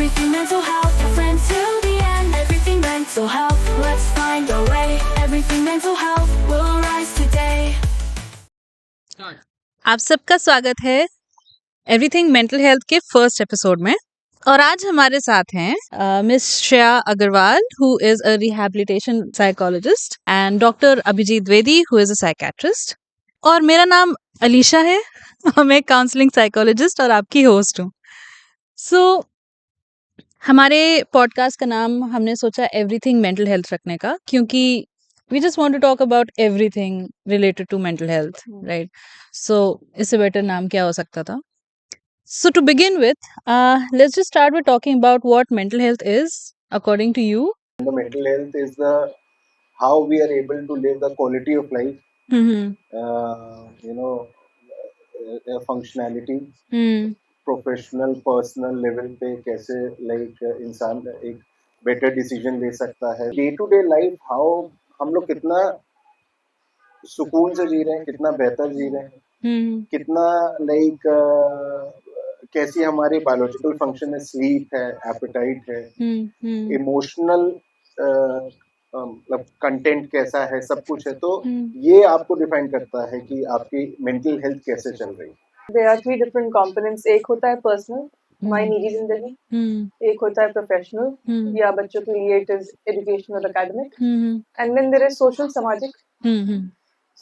Everything mental health, a friend till the end. Everything mental health, let's find a way. Everything mental health will rise today. आप सबका स्वागत है everything mental health के first episode में। और आज हमारे साथ हैं miss Shreya Agarwal who is a rehabilitation psychologist and doctor Abhijeet Dwivedi who is a psychiatrist. और मेरा नाम अलीशा है। मैं काउंसलिंग साइकोलॉजिस्ट और आपकी होस्ट हूँ। सो हमारे पॉडकास्ट का नाम हमने सोचा एवरीथिंग मेंटल हेल्थ रखने का, क्योंकि we just want to talk about everything related to mental health, right? So इससे बेटर नाम क्या हो सकता था? So to begin with, let's just start with talking about what mental health is, according to you. The mental health is the how we are able to live the quality of life. Functionality, professional personal level पे कैसे इंसान एक better decision ले सकता है। Day to day life how हम लोग कितना सुकून से जी रहे हैं, कितना बेहतर जी रहे हैं, कितना कैसी हमारी बायोलॉजिकल फंक्शन है, स्लीप है, एपेटाइट है, इमोशनल मतलब कंटेंट कैसा है, सब कुछ है। तो ये आपको डिफाइन करता है कि आपकी मेंटल हेल्थ कैसे चल रही है। There are three different components. एक होता है personal, हमारी निजी जिंदगी, एक होता है professional, या बच्चों के लिए it is educational or academic, and then there is social, सामाजिक.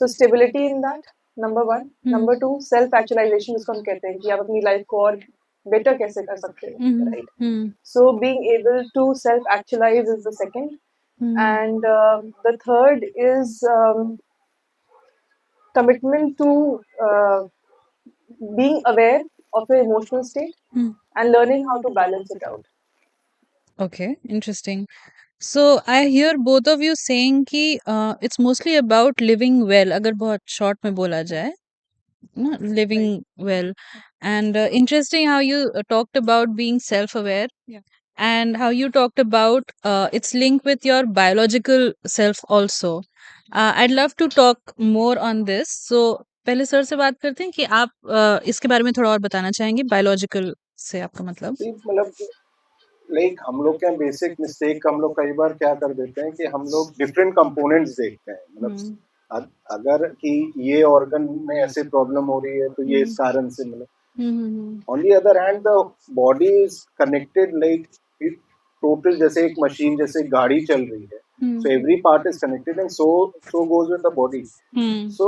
So stability in that, number one. Number two, self actualization जिसको हम कहते हैं कि आप अपनी लाइफ को और बेटर कैसे कर सकते हो, right? So being able to self actualize is the second, and the third is commitment to being aware of your emotional state and learning how to balance it out. Okay, interesting. So I hear both of you saying कि it's mostly about living well, अगर बहुत short में बोला जाए, no, living well. And interesting how you talked about being self-aware, and how you talked about its link with your biological self also. I'd love to talk more on this. So पहले sir से बात करते हैं कि आप इसके बारे में थोड़ा और बताना चाहेंगे। बायोलॉजिकल से आपका मतलब? हम लोग क्या बेसिक मिस्टेक हम लोग कई बार क्या कर देते हैं कि हम लोग डिफरेंट कंपोनेंट्स देखते हैं। मतलब अगर कि ये ऑर्गन में ऐसे प्रॉब्लम हो रही है तो ये इस कारण से मतलब on the other hand the body is connected total, जैसे एक मशीन, जैसे गाड़ी चल रही है, so every part is connected and so goes with the body. So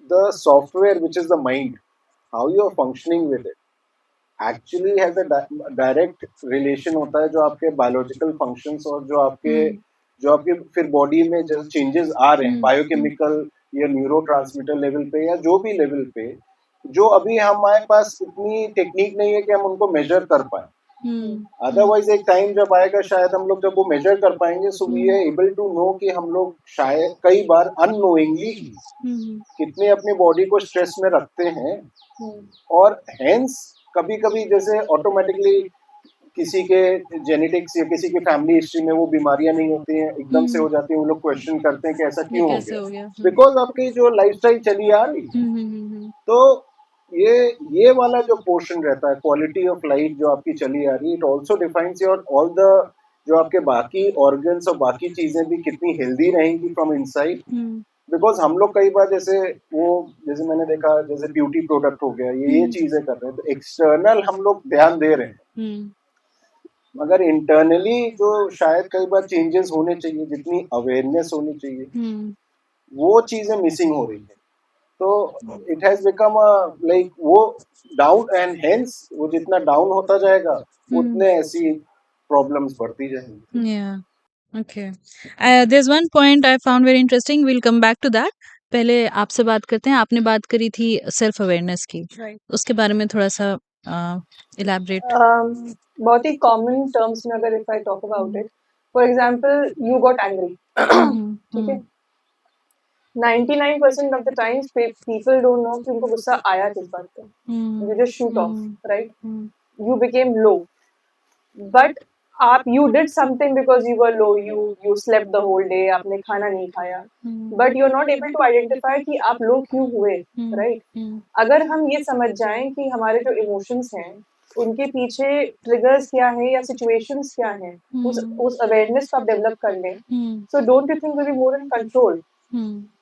the software, which is the mind, how you are functioning with it actually has a direct relation होता है जो आपके बायोलॉजिकल फंक्शंस और जो आपके फिर body में जो चेंजेस आ रहे हैं बायोकेमिकल या न्यूरोट्रांसमीटर लेवल पे या जो भी लेवल पे, जो अभी हमारे पास इतनी टेक्निक नहीं है कि हम उनको मेजर कर पाए। अदरवाइज एक टाइम जब आएगा शायद हम लोग जब वो मेजर कर पाएंगे, so we are able to know कि हम लोग शायद कई बार अननोइंगली कितने अपनी बॉडी को स्ट्रेस में रखते हैं, और हेंस कभी कभी जैसे ऑटोमेटिकली किसी के जेनेटिक्स या किसी की फैमिली हिस्ट्री में वो बीमारियां नहीं होती हैं, एकदम से हो जाती है, वो लोग क्वेश्चन करते हैं कि ऐसा क्यों हो गया, बिकॉज आपकी जो लाइफस्टाइल चली आ रही। तो ये वाला जो पोर्शन रहता है क्वालिटी ऑफ लाइफ जो आपकी चली आ रही है, it also defines your all the जो आपके बाकी ऑर्गन्स और बाकी चीजें भी कितनी हेल्दी रहेंगी फ्रॉम इनसाइड। बिकॉज हम लोग कई बार जैसे मैंने देखा जैसे ब्यूटी प्रोडक्ट हो गया, ये चीजें कर रहे हैं, तो एक्सटर्नल हम लोग ध्यान दे रहे हैं, मगर इंटरनली जो शायद कई बार चेंजेस होने चाहिए, जितनी अवेयरनेस होनी चाहिए, वो चीजें मिसिंग हो रही है। तो इट हैज बिकम वो डाउन, एंड हेंस वो जितना डाउन होता जाएगा उतने ऐसी प्रॉब्लम्स बढ़ती जाएंगी। Okay. There's one point I found very interesting. We'll come back to that. पहले आपसे बात करते हैं। आपने बात करी थी सेल्फ अवेयरनेस की, उसके बारे में थोड़ा सा इलैबोरेट। बहुत ही कॉमन टर्म्स में अगर if I talk about it, for example you got angry, ठीक है, 99% of the times people don't know कि उनको गुस्सा आया किस बात पे, you just shoot off, right, you became low, but आप you did something because you were low, you slept the whole day, आपने खाना नहीं खाया, but you are not able to identify कि आप लो क्यों हुए, राइट? अगर हम ये समझ जाएं कि हमारे जो इमोशंस हैं उनके पीछे ट्रिगर्स क्या है या सिचुएशंस क्या हैं, उस अवेयरनेस को आप डेवलप कर लें. So don't you think we'll be more in control?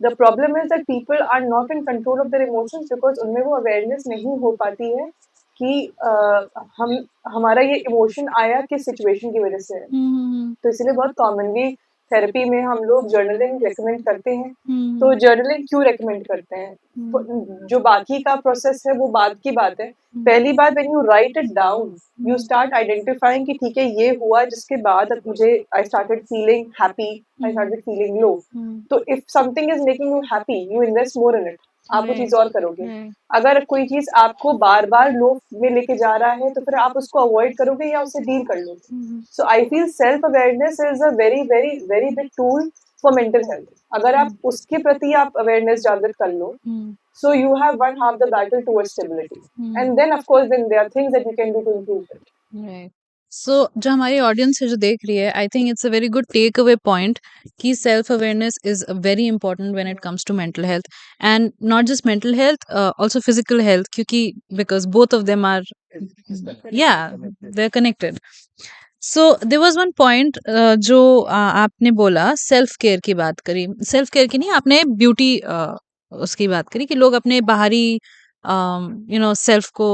The problem is that people are not in control of their emotions because उनमें वो awareness नहीं हो पाती है कि हमारा ये इमोशन आया किस सिचुएशन की वजह से है. तो इसलिए बहुत कॉमनली थेरेपी में हम लोग जर्नलिंग रेकमेंड करते हैं. तो जर्नलिंग क्यों रेकमेंड करते हैं? जो बाकी का प्रोसेस है वो बाद की बात है. पहली बात, when you write it down you start identifying कि ठीक है ये हुआ, जिसके बाद मुझे I started feeling happy, I started feeling low. तो if something is making you happy you invest more in it. आप वो चीज और करोगे. अगर कोई चीज आपको बार बार लो में लेके जा रहा है तो फिर आप उसको अवॉइड करोगे या उससे डील कर लोगे. So I feel self awareness is a very very very big tool for mental health. अगर आप उसके प्रति आप अवेयरनेस जागृत कर लो, so you have won half the battle towards stability. And then of course then there are things that you can do to improve it. Right. So जो हमारी audience है जो देख रही है, I think it's a very good take away point कि self awareness is very important when it comes to mental health, and not just mental health, also physical health, क्योंकि because both of them are, yeah, they are connected. So there was one point जो आपने बोला, self care की बात करी. Self care की नहीं, आपने ब्यूटी उसकी बात करी कि लोग अपने बाहरी सेल्फ को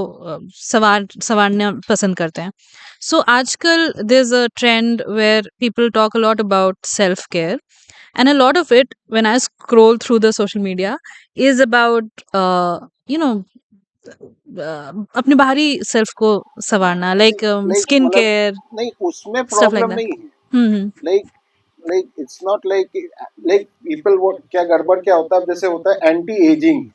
संवारना पसंद करते हैं. सो आजकल there is a trend where people talk a lot about self care, and a lot of it when I scroll through the social media is about अपने बाहरी सेल्फ को संवारना, लाइक स्किन केयर, नहीं, उसमें stuff like problem that. नहीं है. Like it's not like people, वो क्या गड़बड़ क्या होता है, जैसे होता है एंटी एजिंग.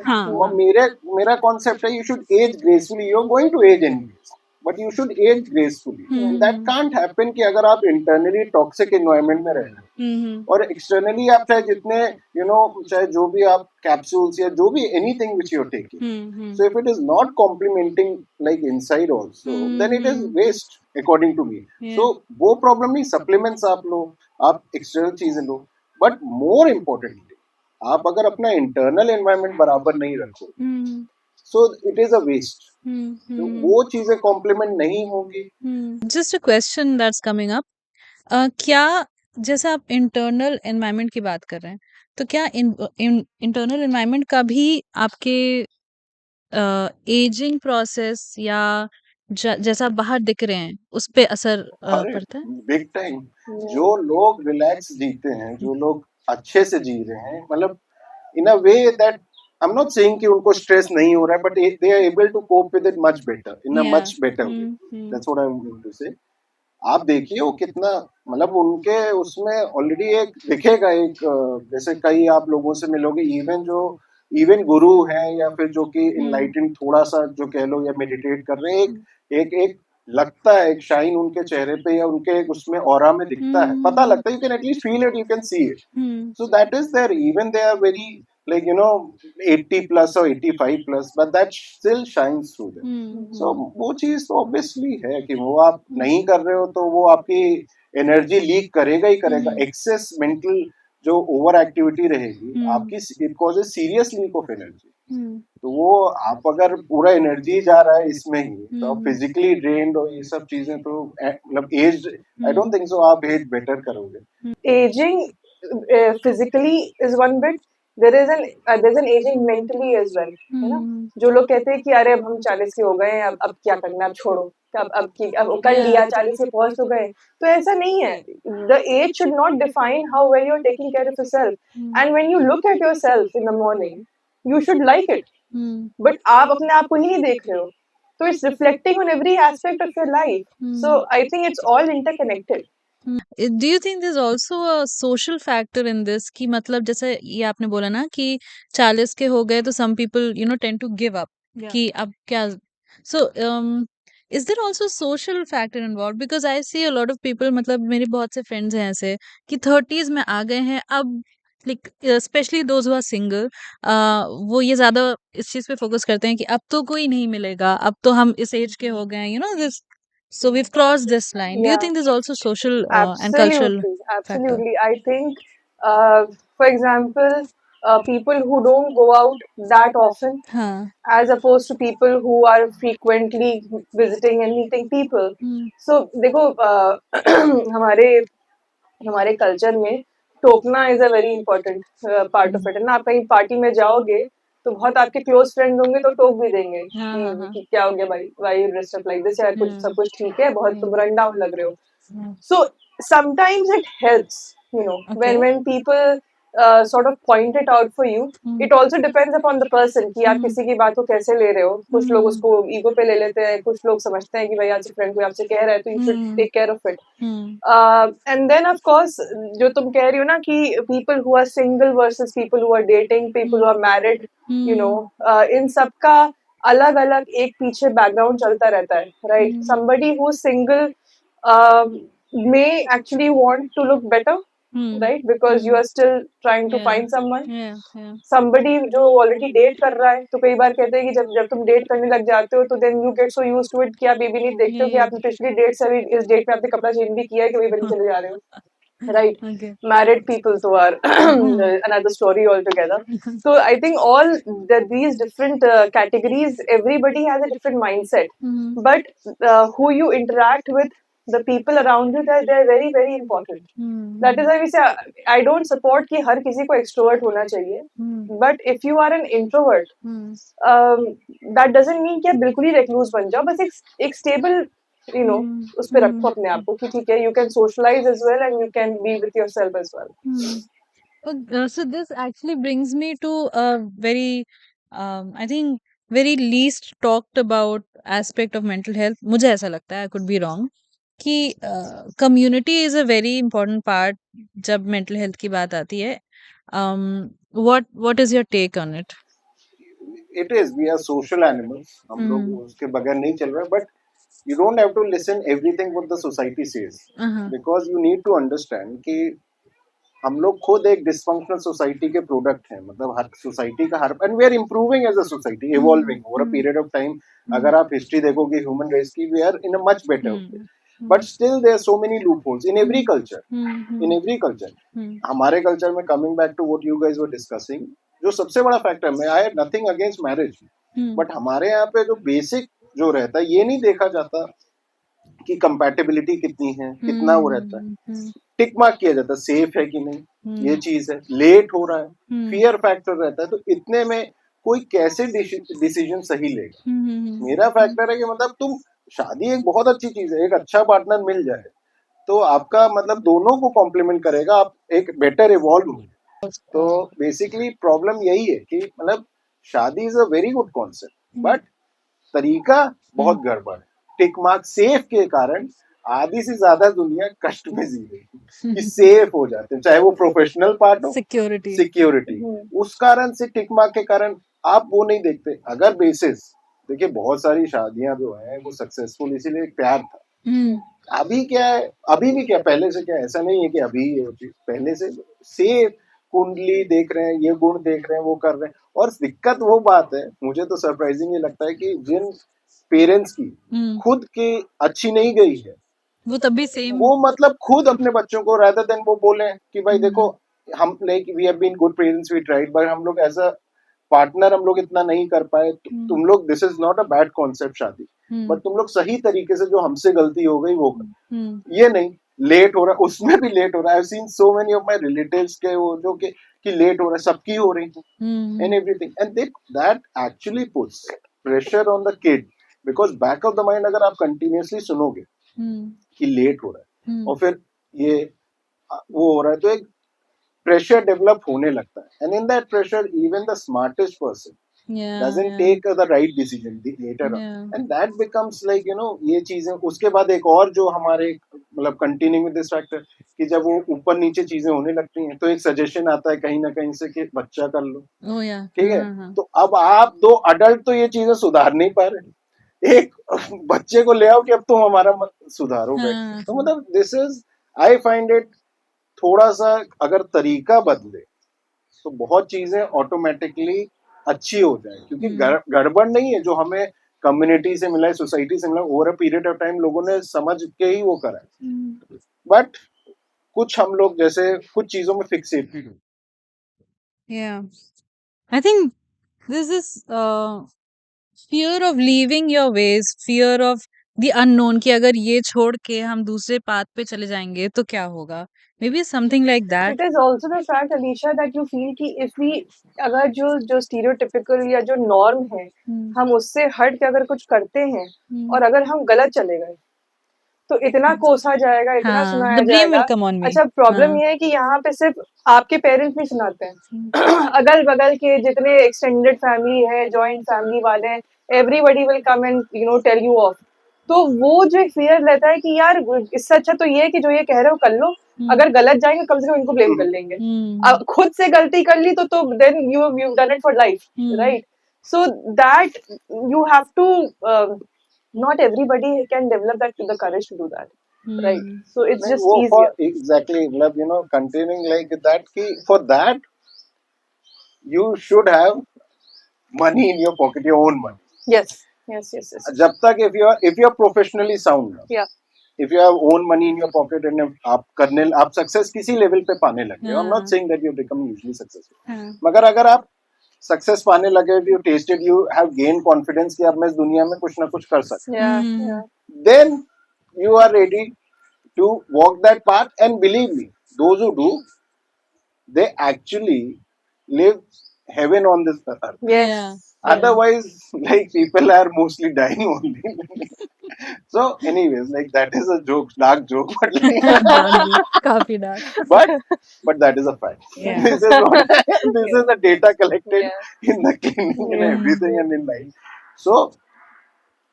हाँ. मेरा कॉन्सेप्ट है, you should age gracefully. You are going to age anyways, but you should age gracefully. That can't happen कि अगर आप इंटरनली टॉक्सिक एनवायरनमेंट में रह रहे हैं और एक्सटर्नली आप चाहे जितने चाहे जो भी आप कैप्सूल्स या जो भी anything which you are taking, so if it is not complementing like inside also, then it is waste according to me. So वो प्रॉब्लम नहीं, सप्लीमेंट्स आप लो, आप एक्सटर्नल चीजें लो, बट मोर इम्पोर्टेंटली आप अगर अपना इंटरनल एनवायरनमेंट बराबर नहीं रखो, so it is a waste. तो वो चीजें कॉम्प्लीमेंट नहीं होगी. Just a question that's coming up, क्या, जैसे आप इंटरनल एनवायरनमेंट की बात कर रहे हैं, तो क्या इंटरनल एनवायरनमेंट का भी आपके एजिंग प्रोसेस या जैसा आप बाहर दिख रहे हैं उस पे असर पड़ता है? Big time. जो लोग रिलैक्स जीते हैं, जो लोग अच्छे से जी रहे हैं, मतलब in a way that I am not saying कि उनको स्ट्रेस नहीं हो रहा है, but they are able to cope with it much better, in a much better way. That's what I am going to say. आप देखिए वो कितना, मतलब उनके उसमें ऑलरेडी एक दिखेगा, एक जैसे कई आप लोगों से मिलोगे, इवन गुरु हैं या फिर जो कि इनलाइटेंड थोड़ा सा जो कह लो या मेडिटेट कर रहे हैं, एक लगता है, एक शाइन उनके चेहरे पे या उनके एक उसमें ऑरा में दिखता है, पता लगता है. You can at least feel it, you can see it. So that is there. Even they are very like 80 plus or 85 plus, but that still shines through them. So वो चीज तो obviously है कि वो आप नहीं कर रहे हो तो वो आपकी एनर्जी लीक करेगा ही करेगा. एक्सेस मेंटल जो ओवर एक्टिविटी रहेगी आपकी, it causes serious leak of energy. तो वो आप अगर पूरा एनर्जी जा रहा है इसमें ही, तो आप फिजिकली ड्रेन्ड और ये सब चीजें, तो मतलब age, I don't think so आप एज बेटर करोगे. Aging physically is one bit, there's an aging mentally as well, है ना. जो लोग कहते हैं कि अरे अब हम 40 के हो गए हैं, अब क्या करना, अब छोड़ो, अब कर लिया, 40 के पहुंच तो गए. तो ऐसा नहीं है. The age should not define how well you're taking care of yourself. And when you look at yourself in the morning, you should like it. But आप अपने आप को ही नहीं देख रहे हो, so it's reflecting on every aspect of your life. So I think it's all interconnected. Do you think there's also a social factor in this कि मतलब जैसे ये आपने बोला ना कि 40 के हो गए तो some people tend to give up कि अब क्या. So is there also social factor involved? Because I see a lot of people, मतलब मेरे बहुत से friends हैं ऐसे कि 30s में आ गए हैं अब, like especially those who are single, वो ये ज्यादा इस चीज पे फोकस करते हैं कि अब तो कोई नहीं मिलेगा, अब तो हम इस एज के हो गए हैं, this. So we've crossed this line. Do you think there's also social and cultural factor? Absolutely. I think, for example, people who don't go out that often, हाँ. as opposed to people who are frequently visiting and meeting people. So देखो हमारे हमारे culture में टोकना is a very important part of it है ना। आप कहीं पार्टी में जाओगे तो बहुत आपके क्लोज फ्रेंड्स होंगे तो टोक भी देंगे कि क्या हो गया भाई, why you dressed up like this, या कुछ सब कुछ ठीक है, बहुत तुम रन डाउन लग रहे हो. So sometimes it helps, when people sort of point it out for you. It also depends upon the person कि आप किसी की बात को कैसे ले रहे हो. कुछ लोग उसको ईगो पे ले लेते हैं, कुछ लोग समझते हैं कि भाई आपसे फ्रेंड कोई आपसे कह रहा है तो you should take care of it. And then of course जो तुम कह रही हो ना कि people who are single versus people who are dating, people who are married, इन सब का अलग अलग एक पीछे बैकग्राउंड चलता रहता है, right? Somebody who's single may actually want to look better, right? Because you are still trying to find someone. Somebody जो already date कर रहा है तो कई बार कहते हैं कि जब जब तुम डेट करने लग जाते हो तो then you get so used to it कि आप ये भी नहीं देखते हो कि आपने पिछली डेट से अभी इस डेट में आपने कपड़ा चेंज भी किया है कि वही बनी चले जा रहे हो. Right. Okay. Married people so are another story altogether. So I think all these different categories, everybody has a different mindset. But who you interact with, the people around you, they're very very important. That is why we say I don't support कि हर किसी को extrovert होना चाहिए. But if you are an introvert, that doesn't mean कि आप बिल्कुल ही recluse बन जाओ. बस एक stable उस पे रखो अपने आप को कि ठीक है, you can socialize as well and you can be with yourself as well. So this actually brings me to a very, I think, very least talked about aspect of mental health. मुझे ऐसा लगता है, I could be wrong, कि community is a very important part जब mental health की बात आती है. What is your take on it? It is, we are social animals. हम लोग उसके बगैर नहीं चल रहे, but you don't have to listen everything what the society says, because you need to understand कि हम लोग खुद एक डिसफंक्शनल सोसाइटी के प्रोडक्ट हैं. मतलब हर सोसाइटी का हर, and we are improving as a society, evolving over a period of time. अगर आप हिस्ट्री देखोगे ह्यूमन रेस की, we are in a much better, but still there are so many loopholes in every culture. In every culture, हमारे culture में, coming back to what you guys were discussing, जो सबसे बड़ा factor, मैं I have nothing against marriage, but हमारे यहाँ पे जो बेसिक जो रहता है, ये नहीं देखा जाता कि कंपैटिबिलिटी कितनी है, कितना वो रहता है. टिक मार्क किया जाता है, सेफ है कि नहीं, ये चीज है. लेट हो रहा है, फियर फैक्टर रहता है. तो इतने में कोई कैसे डिसीजन सही लेगा? मेरा फैक्टर है कि मतलब तुम, शादी एक बहुत अच्छी चीज है, एक अच्छा पार्टनर मिल जाए तो आपका मतलब दोनों को कॉम्प्लीमेंट करेगा, आप एक बेटर इवॉल्व हो. तो बेसिकली प्रॉब्लम यही है कि मतलब शादी is a very good concept, but तरीका बहुत गड़बड़ है. टिक मार्क सेफ के कारण आधी से ज्यादा दुनिया कष्ट में जी रही है कि सेफ हो जाते हैं, चाहे वो प्रोफेशनल पार्ट हो, सिक्योरिटी, उस कारण से टिक मार्क के कारण आप वो नहीं देखते. अगर बेसिस देखिए, बहुत सारी शादियां जो है वो सक्सेसफुल इसीलिए प्यार था. अभी क्या है, अभी भी क्या, पहले से क्या, ऐसा नहीं है कि अभी ये चीज, पहले से कुंडली देख रहे हैं, ये गुण देख रहे हैं, वो कर रहे हैं. और दिक्कत वो बात है, मुझे तो सरप्राइजिंग ये लगता है कि जिन पेरेंट्स की खुद की अच्छी नहीं गई है, वो तब भी सेम, वो मतलब खुद अपने बच्चों को, रादर देन वो बोले कि भाई देखो, हम like we have been good parents, we tried, but हम लोग एज अ पार्टनर हम लोग इतना नहीं कर पाए. तुम लोग, this is not a bad concept शादी, बट तुम लोग सही तरीके से, जो हमसे गलती हो गई वो कर. ये नहीं लेट हो रहा, उसमें भी लेट हो रहा है. I have seen so many of my relatives के वो जो कि लेट हो रहा है, सबकी हो रही है and everything, and that actually puts pressure on the kid, because back of the mind अगर आप कंटिन्यूअसली सुनोगे कि लेट हो रहा है और फिर ये वो हो रहा है, तो एक प्रेशर डेवलप होने लगता है. And in that pressure even the smartest person doesn't take the right decision later on, and that becomes like ये चीजें. उसके बाद एक और जो हमारे मतलब कंटिन्यू विद दिस फैक्टर, कि जब वो ऊपर नीचे चीजें होने लगती हैं तो एक सजेशन आता है कहीं ना कहीं से कि बच्चा कर लो. ठीक है, तो अब आप दो अडल्ट तो ये चीजें सुधार नहीं पा रहे, एक बच्चे को ले आओ कि अब तुम हमारा सुधारो. तो मतलब this is, I find it, थोड़ा सा अगर तरीका बदले तो बहुत चीजें ऑटोमेटिकली अच्छी हो जाए. क्योंकि गड़बड़ नहीं है जो हमें कम्युनिटी से मिला है, सोसाइटी से मिला, over a period of time लोगों ने समझ के ही वो करा है. बट कुछ हम लोग जैसे कुछ चीजों में fixated Yeah. I think this is fear of leaving your ways, fear of the unknown कि अगर ये छोड़ के हम दूसरे पाथ पे चले जाएंगे तो क्या होगा? Maybe something like that. It is also the fact, Alisha, that you feel कि if we अगर जो stereotypical या जो norm है हम उससे हट के अगर कुछ करते हैं और अगर हम गलत चले गए तो इतना कोसा जाएगा, इतना हाँ, सुनाया the blame will जाएगा। come on me. अच्छा, प्रॉब्लम हाँ. ये है कि यहाँ पे सिर्फ आपके पेरेंट्स नहीं सुनाते हैं अगल बगल के जितने एक्सटेंडेड फैमिली है, जॉइंट फैमिली वाले हैं, everybody will come and tell you off. तो वो जो एक फियर रहता है कि यार इससे अच्छा तो ये है कि जो ये कह रहे हो कर लो, अगर गलत जाएंगे कम से कम इनको ब्लेम कर लेंगे। अब खुद से गलती कर ली तो then you done it for life, right? So that you have to not everybody can develop the courage to do that, right? So it's just easier. Exactly, containing like that ki for that you should have money in your pocket, your own money. Yes. जब तक if you are professionally sound, yeah, if you have own money in your pocket and आप success किसी level पे पाने लगे, I'm not saying that you become usually successful, मगर अगर आप सक्सेस पाने लगे, you tasted, you have gained confidence कि अब मैं इस दुनिया में कुछ ना कुछ कर सकता हूँ, then you are ready to walk that path, and believe me, those who do, they actually live heaven on this earth. Yes. Yeah. Otherwise, like, people are mostly dying only. So anyways, like, that is a joke, dark joke, but like, काफी dark. but that is a fact. Yeah. This is what this is the data collected in the clinic and Yeah. everything and in life. So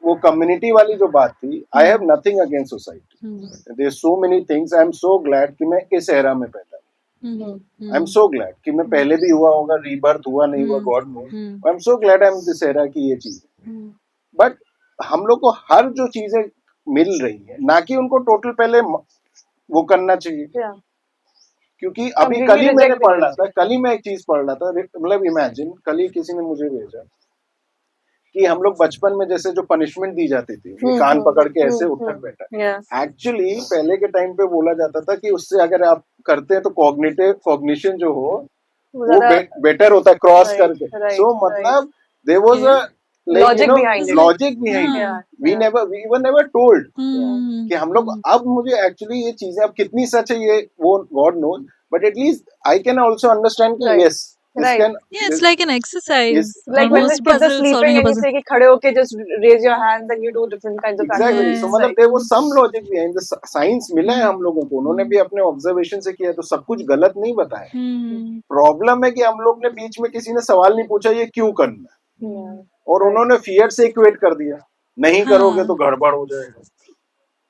वो community वाली जो बात थी, I have nothing against society. There's so many things. I'm so glad कि मैं इस era में पैदा हुआ. I'm so glad कि मैं पहले भी हुआ होगा, rebirth हुआ नहीं हुआ, God knows. I'm so glad I'm this era की ये चीज. But हम लोग को हर जो चीजें मिल रही है, ना कि उनको टोटल पहले वो करना चाहिए. Yeah. क्योंकि अभी कल ही मैंने पढ़ रहा था, कल ही मैं एक चीज पढ़ रहा था, मतलब इमेजिन, कल ही किसी ने मुझे भेजा कि हम लोग बचपन में जैसे जो पनिशमेंट दी जाती थी, कान पकड़ के ऐसे उठक बैठा, एक्चुअली पहले के टाइम पे बोला जाता था कि उससे अगर आप करते हैं तो कॉग्निशन जो हो वो बेटर होता है, क्रॉस करके. सो मतलब there was a logic behind. We were never told कि हम लोग, अब मुझे एक्चुअली ये चीजें अब कितनी सच है ये वो God knows, but at least I can also understand कि yes, Right. Yeah, it's like an exercise. Like when the kids are sleeping and you say कि खड़े होके just raise your hands and you do different kinds of activities. So मतलब there was some logic behind the science मिला है हम लोगों को, उन्होंने भी अपने ऑब्जर्वेशन से किया, तो सब कुछ गलत नहीं बताया. प्रॉब्लम है कि हम लोग ने बीच में किसी ने सवाल नहीं पूछा ये क्यों करना, और उन्होंने फियर से इक्वेट कर दिया, नहीं करोगे तो गड़बड़ हो जाएगा.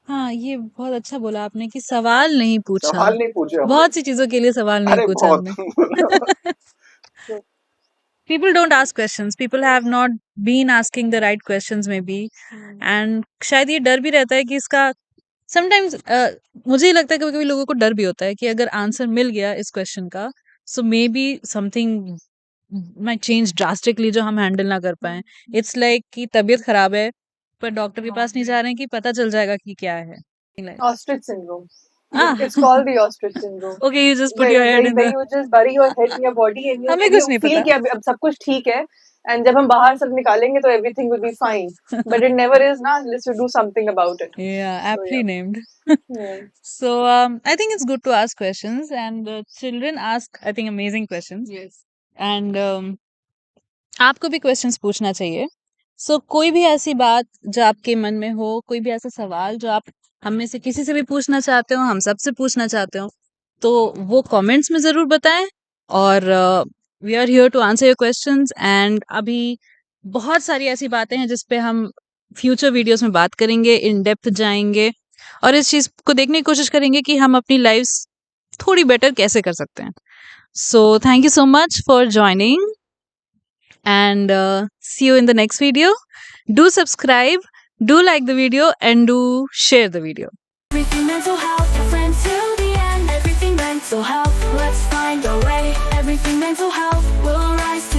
हाँ, ये बहुत अच्छा बोला आपने कि सवाल नहीं पूछा. पूछे, बहुत सी चीजों के लिए सवाल नहीं पूछा आपने. People don't ask questions. People have not been asking the right questions maybe. And शायद ये डर भी रहता है कि इसका sometimes मुझे लगता है कभी कभी लोगों को डर भी होता है कि अगर आंसर मिल गया इस क्वेश्चन का, so maybe something might change drastically जो हम हैंडल ना कर पाए. It's like कि तबीयत खराब है पर डॉक्टर के पास नहीं जा रहे हैं कि पता चल जाएगा कि क्या है. Ostrich syndrome. It's called the ostrich syndrome. Okay, you just put your head in the. You just bury your head in your body and हमें कुछ नहीं feel पता. कि अब सब कुछ ठीक है, and जब हम बाहर सब निकालेंगे तो everything will be fine. But it never is ना, unless you do something about it. Yeah, aptly named. Yeah. So I think it's good to ask questions, and children ask, I think, amazing questions. Yes. And आपको भी questions पूछना चाहिए. So कोई भी ऐसी बात जो आपके मन में हो, कोई भी ऐसा सवाल जो आप हम में से किसी से भी पूछना चाहते हो, हम सबसे पूछना चाहते हो, तो वो कमेंट्स में जरूर बताएं. और we are here to answer your questions. And अभी बहुत सारी ऐसी बातें हैं जिस पे हम फ्यूचर वीडियोस में बात करेंगे, इन डेप्थ जाएंगे और इस चीज को देखने की कोशिश करेंगे कि हम अपनी लाइफ्स थोड़ी बेटर कैसे कर सकते हैं. So thank you so much for joining and see you in the next video. Do subscribe, do like the video, and do share the video. Everything mental health, your friend till the end. Everything mental health, let's find a way. Everything mental health, we'll rise